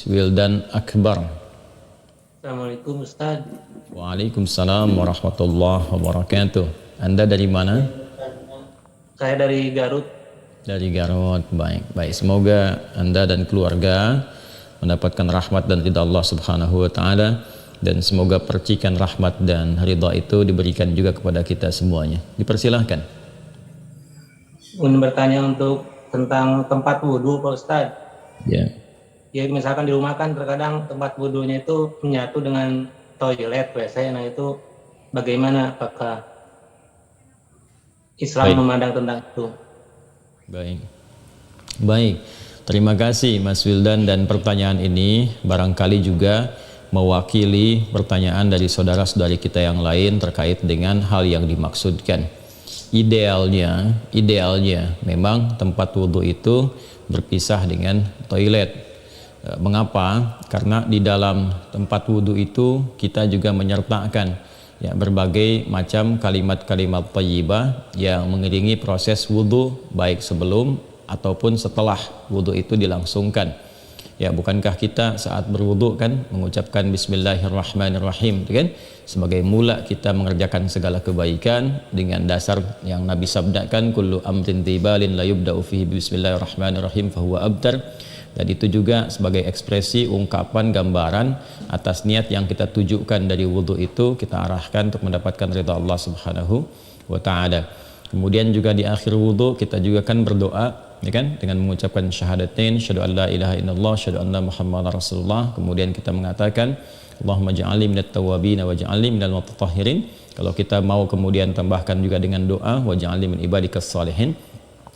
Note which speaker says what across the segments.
Speaker 1: Wildan Akbar.
Speaker 2: Assalamualaikum Ustaz.
Speaker 1: Waalaikumsalam warahmatullahi wabarakatuh. Anda dari mana?
Speaker 2: Saya dari Garut.
Speaker 1: Dari Garut. Baik. Semoga Anda dan keluarga mendapatkan rahmat dan ridha Allah Subhanahu wa taala, dan semoga percikan rahmat dan ridha itu diberikan juga kepada kita semuanya. Dipersilahkan.
Speaker 2: Ingin bertanya tentang tempat wudhu Pak Ustaz.
Speaker 1: Ya.
Speaker 2: Ya misalkan di rumah kan terkadang tempat wudhunya itu menyatu dengan toilet WC. Nah itu bagaimana, apakah Islam memandang tentang itu?
Speaker 1: Baik. Terima kasih Mas Wildan, dan pertanyaan ini barangkali juga mewakili pertanyaan dari saudara-saudari kita yang lain terkait dengan hal yang dimaksudkan. Idealnya memang tempat wudhu itu berpisah dengan toilet. Mengapa? Karena di dalam tempat wudhu itu kita juga menyertakan berbagai macam kalimat-kalimat thayyibah yang mengiringi proses wudhu, baik sebelum ataupun setelah wudhu itu dilangsungkan. Bukankah kita saat berwudhu kan mengucapkan Bismillahirrahmanirrahim, kan? Sebagai mula kita mengerjakan segala kebaikan dengan dasar yang Nabi sabdakan, kullu amrin tibalin la yubda'u fihi Bismillahirrahmanirrahim fahuwa abtar. Dan itu juga sebagai ekspresi ungkapan gambaran atas niat yang kita tujukan dari wudhu itu, kita arahkan untuk mendapatkan ridha Allah Subhanahu wa taala. Kemudian juga di akhir wudhu kita juga kan berdoa, dengan mengucapkan syahadatain, syahadu an la ilaha illallah, syahadu anna muhammadar rasulullah. Kemudian kita mengatakan Allahumma ja'alni minat tawwabin wa ja'alni minal mutatahhirin. Kalau kita mau kemudian tambahkan juga dengan doa wa ja'alni min ibadikas salihin.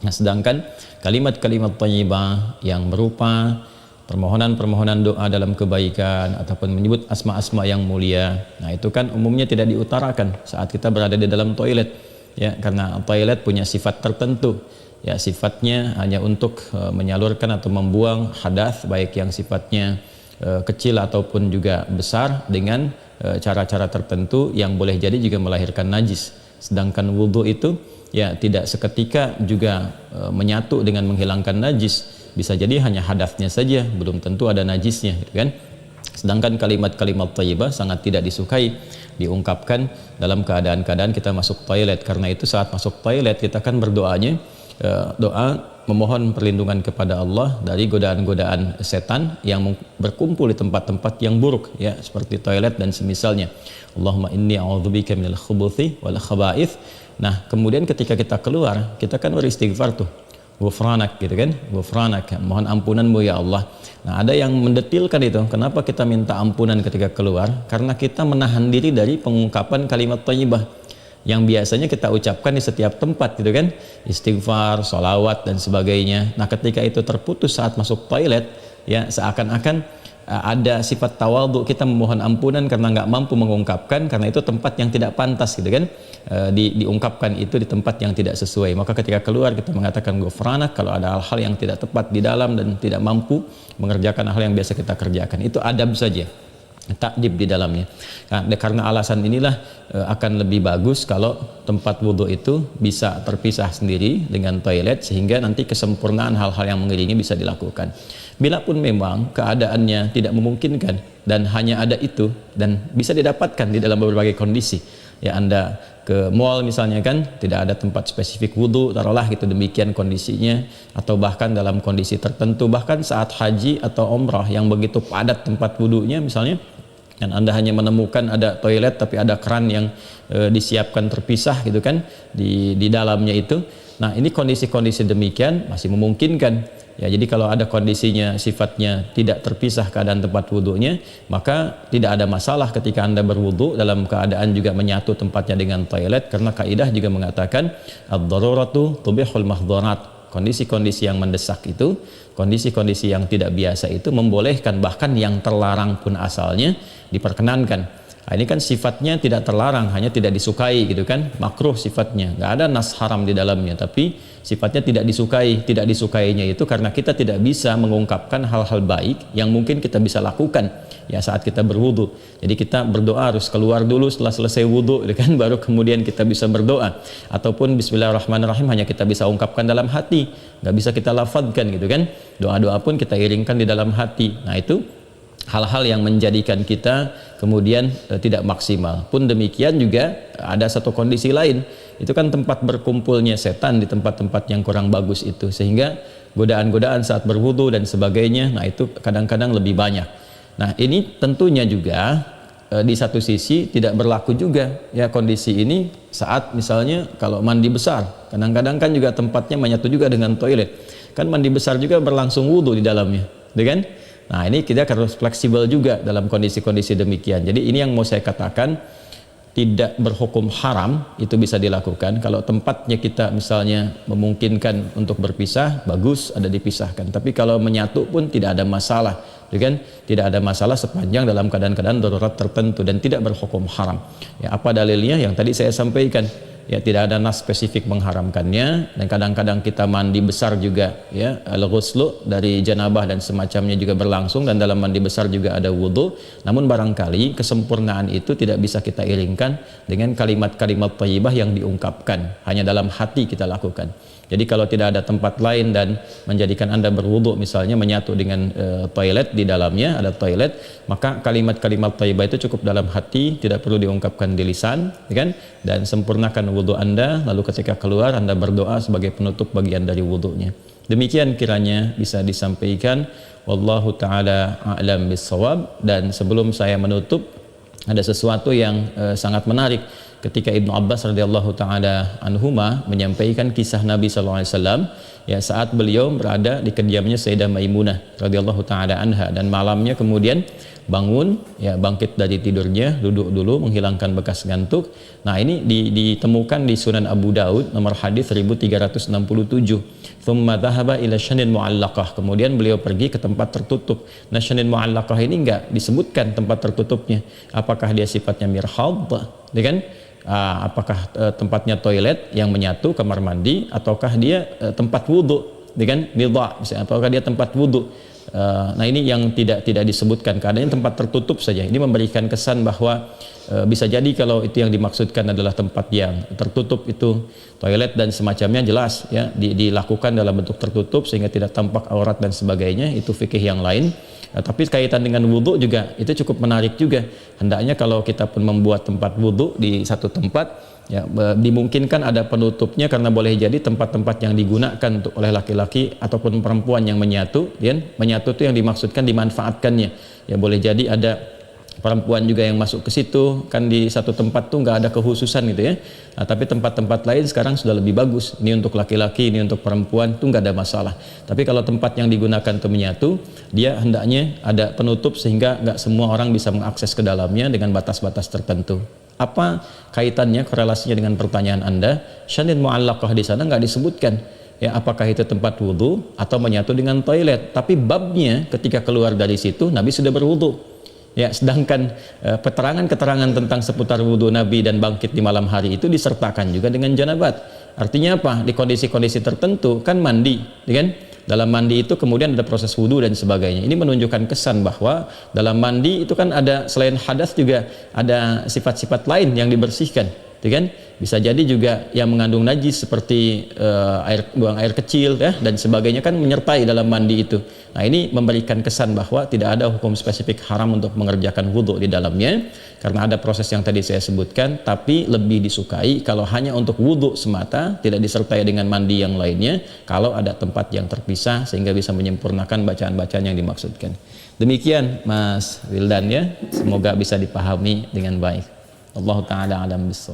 Speaker 1: Nah, sedangkan kalimat-kalimat thayyibah yang berupa permohonan-permohonan doa dalam kebaikan ataupun menyebut asma-asma yang mulia, nah itu kan umumnya tidak diutarakan saat kita berada di dalam toilet, karena toilet punya sifat tertentu, sifatnya hanya untuk menyalurkan atau membuang hadas, baik yang sifatnya kecil ataupun juga besar, dengan cara-cara tertentu yang boleh jadi juga melahirkan najis. Sedangkan wudhu itu tidak seketika juga menyatu dengan menghilangkan najis, bisa jadi hanya hadasnya saja, belum tentu ada najisnya, Sedangkan kalimat-kalimat thayyibah sangat tidak disukai diungkapkan dalam keadaan-keadaan kita masuk toilet. Karena itu saat masuk toilet kita kan berdoanya doa memohon perlindungan kepada Allah dari godaan-godaan setan yang berkumpul di tempat-tempat yang buruk, seperti toilet dan semisalnya. Allahumma inni a'udzubika minal khubuthi wal khaba'ith. Nah, kemudian ketika kita keluar, kita kan beristighfar tuh. Ghufranak, Ghufranak, mohon ampunanmu ya Allah. Nah, ada yang mendetilkan itu. Kenapa kita minta ampunan ketika keluar? Karena kita menahan diri dari pengungkapan kalimat thayyibah yang biasanya kita ucapkan di setiap tempat, istighfar, sholawat dan sebagainya. Nah, ketika itu terputus saat masuk toilet, seakan-akan ada sifat tawadhu, kita memohon ampunan karena nggak mampu mengungkapkan, karena itu tempat yang tidak pantas, diungkapkan itu di tempat yang tidak sesuai. Maka ketika keluar kita mengatakan ghufranak kalau ada hal-hal yang tidak tepat di dalam dan tidak mampu mengerjakan hal yang biasa kita kerjakan. Itu adab saja, takdib di dalamnya. Nah, karena alasan inilah akan lebih bagus kalau tempat wudhu itu bisa terpisah sendiri dengan toilet, sehingga nanti kesempurnaan hal-hal yang mengiringi bisa dilakukan. Bila pun memang keadaannya tidak memungkinkan dan hanya ada itu dan bisa didapatkan di dalam berbagai kondisi, Anda ke mall misalnya tidak ada tempat spesifik wudhu, taruhlah demikian kondisinya, atau bahkan dalam kondisi tertentu, bahkan saat haji atau umrah yang begitu padat tempat wudhunya misalnya, dan Anda hanya menemukan ada toilet tapi ada keran yang disiapkan terpisah di dalamnya itu. Nah, ini kondisi-kondisi demikian masih memungkinkan. Jadi kalau ada kondisinya sifatnya tidak terpisah keadaan tempat wudhunya, maka tidak ada masalah ketika Anda berwudhu dalam keadaan juga menyatu tempatnya dengan toilet, karena kaidah juga mengatakan ad-daruratu tubihul mahdharat. Kondisi-kondisi yang mendesak itu, kondisi-kondisi yang tidak biasa itu membolehkan, bahkan yang terlarang pun asalnya diperkenankan. Nah, ini kan sifatnya tidak terlarang, hanya tidak disukai, makruh sifatnya, nggak ada nas haram di dalamnya, tapi sifatnya tidak disukai. Tidak disukainya itu karena kita tidak bisa mengungkapkan hal-hal baik yang mungkin kita bisa lakukan saat kita berwudu. Jadi kita berdoa harus keluar dulu setelah selesai wudu, baru kemudian kita bisa berdoa. Ataupun Bismillahirrahmanirrahim hanya kita bisa ungkapkan dalam hati, nggak bisa kita lafadzkan, Doa-doa pun kita iringkan di dalam hati. Nah, itu hal-hal yang menjadikan kita kemudian tidak maksimal. Pun demikian juga ada satu kondisi lain, itu kan tempat berkumpulnya setan di tempat-tempat yang kurang bagus itu, sehingga godaan-godaan saat berwudu dan sebagainya, nah itu kadang-kadang lebih banyak. Nah ini tentunya juga di satu sisi tidak berlaku juga ya kondisi ini saat misalnya kalau mandi besar, kadang-kadang kan juga tempatnya menyatu juga dengan toilet, kan mandi besar juga berlangsung wudu di dalamnya, gitu kan? Nah ini kita harus fleksibel juga dalam kondisi-kondisi demikian. Jadi ini yang mau saya katakan, tidak berhukum haram, itu bisa dilakukan kalau tempatnya kita misalnya memungkinkan untuk berpisah, bagus ada dipisahkan. Tapi kalau menyatu pun tidak ada masalah, kan? Tidak ada masalah sepanjang dalam keadaan-keadaan darurat tertentu dan tidak berhukum haram. Ya, apa dalilnya? Yang tadi saya sampaikan. Ya, tidak ada nas spesifik mengharamkannya, dan kadang-kadang kita mandi besar juga ya, al-ghuslu dari janabah dan semacamnya juga berlangsung, dan dalam mandi besar juga ada wudu. Namun barangkali kesempurnaan itu tidak bisa kita iringkan dengan kalimat-kalimat thayyibah yang diungkapkan, hanya dalam hati kita lakukan. Jadi kalau tidak ada tempat lain dan menjadikan Anda berwudu misalnya menyatu dengan toilet, di dalamnya ada toilet, maka kalimat-kalimat thayyibah itu cukup dalam hati, tidak perlu diungkapkan di lisan, kan? Dan sempurnakan wudu Anda, lalu ketika keluar Anda berdoa sebagai penutup bagian dari wudunya. Demikian kiranya bisa disampaikan. Wallahu taala a'lam bissawab. Dan sebelum saya menutup, ada sesuatu yang sangat menarik ketika Ibnu Abbas radhiyallahu taala anhuma menyampaikan kisah Nabi sallallahu alaihi wasallam ya, saat beliau berada di kediamannya Sayyidah Maimunah radhiyallahu taala anha, dan malamnya kemudian bangun ya, bangkit dari tidurnya, duduk dulu menghilangkan bekas ngantuk. Nah ini ditemukan di Sunan Abu Daud nomor hadis 1367. Thumma dhahaba ila syanin mu'allaqah, kemudian beliau pergi ke tempat tertutup. Nah syanin mu'allaqah ini enggak disebutkan tempat tertutupnya, apakah dia sifatnya mirhad, ya kan? Apakah tempatnya toilet yang menyatu kamar mandi, ataukah dia tempat wudhu, kan? Midha misalnya, ataukah dia tempat wudhu. Nah ini yang tidak disebutkan, keadaannya tempat tertutup saja. Ini memberikan kesan bahwa bisa jadi kalau itu yang dimaksudkan adalah tempat yang tertutup, itu toilet dan semacamnya, jelas ya dilakukan dalam bentuk tertutup sehingga tidak tampak aurat dan sebagainya, itu fikih yang lain. Tapi kaitan dengan wudhu juga itu cukup menarik juga. Hendaknya kalau kita pun membuat tempat wudhu di satu tempat ya, dimungkinkan ada penutupnya, karena boleh jadi tempat-tempat yang digunakan untuk oleh laki-laki ataupun perempuan yang menyatu, ya, menyatu itu yang dimaksudkan dimanfaatkannya. Ya boleh jadi ada perempuan juga yang masuk ke situ, kan di satu tempat tuh nggak ada kekhususan gitu ya. Nah, tapi tempat-tempat lain sekarang sudah lebih bagus, ini untuk laki-laki, ini untuk perempuan, tuh nggak ada masalah. Tapi kalau tempat yang digunakan untuk menyatu, dia hendaknya ada penutup sehingga nggak semua orang bisa mengakses ke dalamnya dengan batas-batas tertentu. Apa kaitannya, korelasinya dengan pertanyaan Anda? Syanin mu'allaqah di sana nggak disebutkan ya, apakah itu tempat wudhu atau menyatu dengan toilet, tapi babnya ketika keluar dari situ Nabi sudah berwudhu. Ya, sedangkan keterangan-keterangan tentang seputar wudhu Nabi dan bangkit di malam hari itu disertakan juga dengan janabat. Artinya apa? Di kondisi-kondisi tertentu kan mandi, ya kan? Dalam mandi itu kemudian ada proses wudhu dan sebagainya. Ini menunjukkan kesan bahwa dalam mandi itu kan ada, selain hadas juga ada sifat-sifat lain yang dibersihkan, ya kan? Bisa jadi juga yang mengandung najis seperti buang air kecil ya, dan sebagainya kan menyertai dalam mandi itu. Nah ini memberikan kesan bahwa tidak ada hukum spesifik haram untuk mengerjakan wudhu di dalamnya, karena ada proses yang tadi saya sebutkan. Tapi lebih disukai kalau hanya untuk wudhu semata, tidak disertai dengan mandi yang lainnya, kalau ada tempat yang terpisah sehingga bisa menyempurnakan bacaan-bacaan yang dimaksudkan. Demikian Mas Wildan ya, semoga bisa dipahami dengan baik. Allah Ta'ala alam bissawab.